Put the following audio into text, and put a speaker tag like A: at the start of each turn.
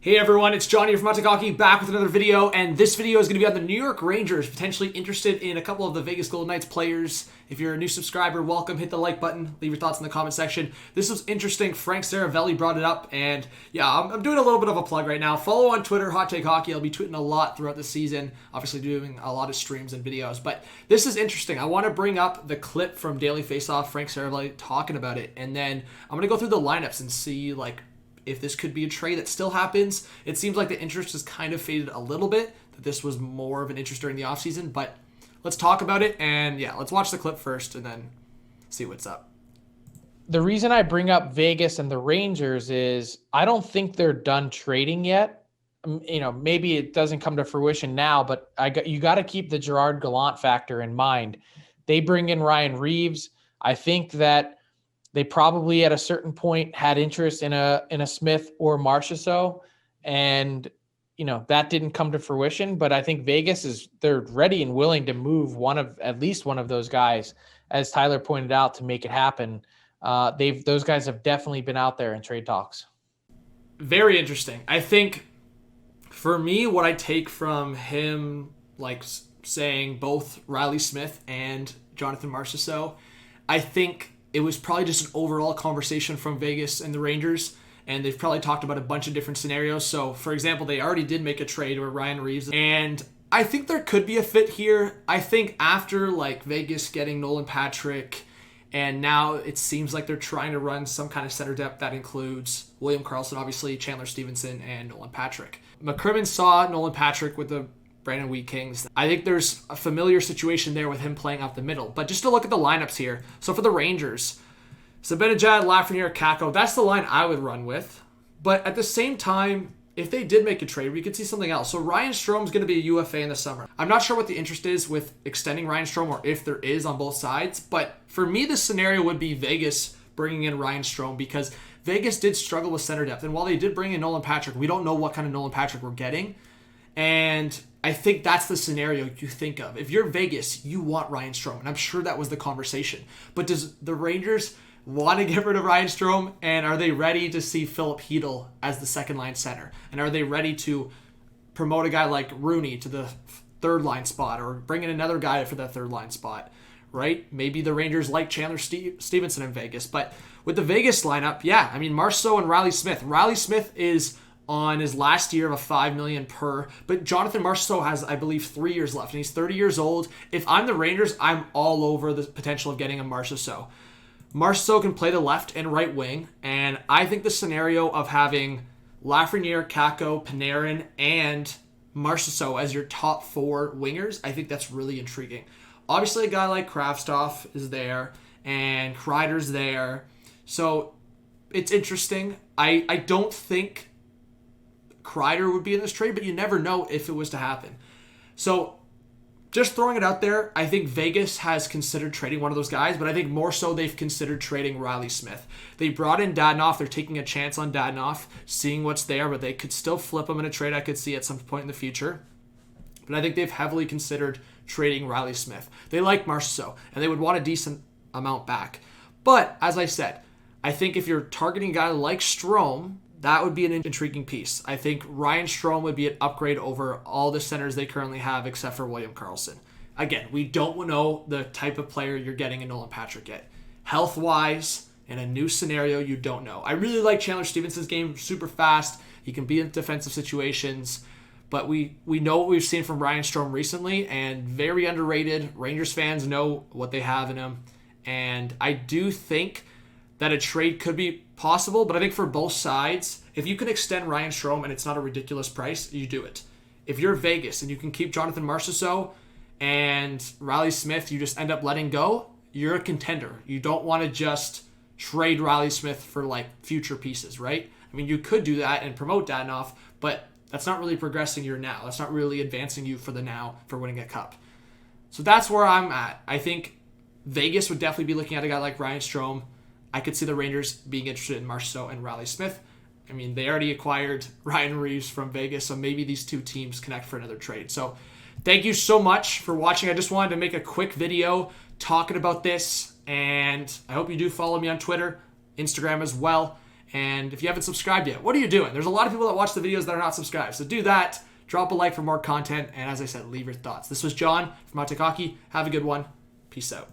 A: Hey everyone, it's John here from MCKAY back with another video, and this video is going to be on the New York Rangers, potentially interested in a couple of the Vegas Golden Knights players. If you're a new subscriber, welcome, hit the like button, leave your thoughts in the comment section. This was interesting, Frank Seravelli brought it up, and yeah, I'm doing a little bit of a plug right now. Follow on Twitter, Hot Take Hockey. I'll be tweeting a lot throughout the season, obviously doing a lot of streams and videos, but this is interesting. I want to bring up the clip from Daily Faceoff, Frank Seravelli talking about it, and then I'm going to go through the lineups and see, like, if this could be a trade that still happens. It seems like the interest has kind of faded a little bit, that this was more of an interest during the offseason, but let's talk about it, and yeah, let's watch the clip first and then see what's up.
B: The reason I bring up Vegas and the Rangers is I don't think they're done trading yet. You know, maybe it doesn't come to fruition now, but you got to keep the JAROD GALLANT factor in mind. They bring in Ryan Reaves. I think that they probably at a certain point had interest in a Smith or Marchessault, and you know that didn't come to fruition. But I think Vegas they're ready and willing to move at least one of those guys, as Tyler pointed out, to make it happen. Those guys have definitely been out there in trade talks.
A: Very interesting. I think for me, what I take from him, like saying both Reilly Smith and Jonathan Marchessault, I think it was probably just an overall conversation from Vegas and the Rangers, and they've probably talked about a bunch of different scenarios. So, for example, they already did make a trade with Ryan Reaves, and I think there could be a fit here. I think after, like, Vegas getting Nolan Patrick, and now it seems like they're trying to run some kind of center depth that includes William Karlsson, obviously, Chandler Stevenson, and Nolan Patrick. McCrimmon saw Nolan Patrick with the Brandon Wheat Kings. I think there's a familiar situation there with him playing out the middle. But just to look at the lineups here. So for the Rangers, Zibanejad, Lafreniere, Kakko, that's the line I would run with. But at the same time, if they did make a trade, we could see something else. So Ryan Strome's going to be a UFA in the summer. I'm not sure what the interest is with extending Ryan Strome, or if there is on both sides. But for me, this scenario would be Vegas bringing in Ryan Strome, because Vegas did struggle with center depth. And while they did bring in Nolan Patrick, we don't know what kind of Nolan Patrick we're getting. And I think that's the scenario you think of. If you're Vegas, you want Ryan Strome, and I'm sure that was the conversation. But does the Rangers want to get rid of Ryan Strome, and are they ready to see Philip Hedl as the second-line center? And are they ready to promote a guy like Rooney to the third-line spot, or bring in another guy for that third-line spot, right? Maybe the Rangers like Chandler Stevenson in Vegas. But with the Vegas lineup, yeah, I mean, Marchessault and Reilly Smith. Reilly Smith is on his last year of a $5 million per, but Jonathan Marchessault has, I believe, 3 years left, and he's 30 years old. If I'm the Rangers, I'm all over the potential of getting a Marchessault. Marchessault can play the left and right wing, and I think the scenario of having Lafreniere, Kakko, Panarin, and Marchessault as your top four wingers, I think that's really intriguing. Obviously, a guy like Kravtsov is there, and Kreider's there, so it's interesting. I don't think Kreider would be in this trade, but you never know if it was to happen. So just throwing it out there, I think Vegas has considered trading one of those guys, but I think more so they've considered trading Reilly Smith. They brought in Dadonov. They're taking a chance on Dadonov, seeing what's there, but they could still flip him in a trade I could see at some point in the future. But I think they've heavily considered trading Reilly Smith. They like Marchessault, and they would want a decent amount back. But, as I said, I think if you're targeting a guy like Strome, that would be an intriguing piece. I think Ryan Strome would be an upgrade over all the centers they currently have except for William Karlsson. Again, we don't know the type of player you're getting in Nolan Patrick yet. Health-wise, in a new scenario, you don't know. I really like Chandler Stevenson's game, super fast. He can be in defensive situations. But we know what we've seen from Ryan Strome recently, and very underrated. Rangers fans know what they have in him. And I do think that a trade could be possible, but I think for both sides, if you can extend Ryan Strome and it's not a ridiculous price, you do it. If you're Vegas and you can keep Jonathan Marchessault and Reilly Smith, you just end up letting go, you're a contender. You don't want to just trade Reilly Smith for like future pieces, right? I mean, you could do that and promote Dadonov, but that's not really progressing your now. That's not really advancing you for the now for winning a cup. So that's where I'm at. I think Vegas would definitely be looking at a guy like Ryan Strome. I could see the Rangers being interested in Marchessault and Reilly Smith. I mean, they already acquired Ryan Reaves from Vegas, so maybe these two teams connect for another trade. So thank you so much for watching. I just wanted to make a quick video talking about this, and I hope you do follow me on Twitter, Instagram as well. And if you haven't subscribed yet, what are you doing? There's a lot of people that watch the videos that are not subscribed. So do that. Drop a like for more content. And as I said, leave your thoughts. This was John from Hot Take Hockey. Have a good one. Peace out.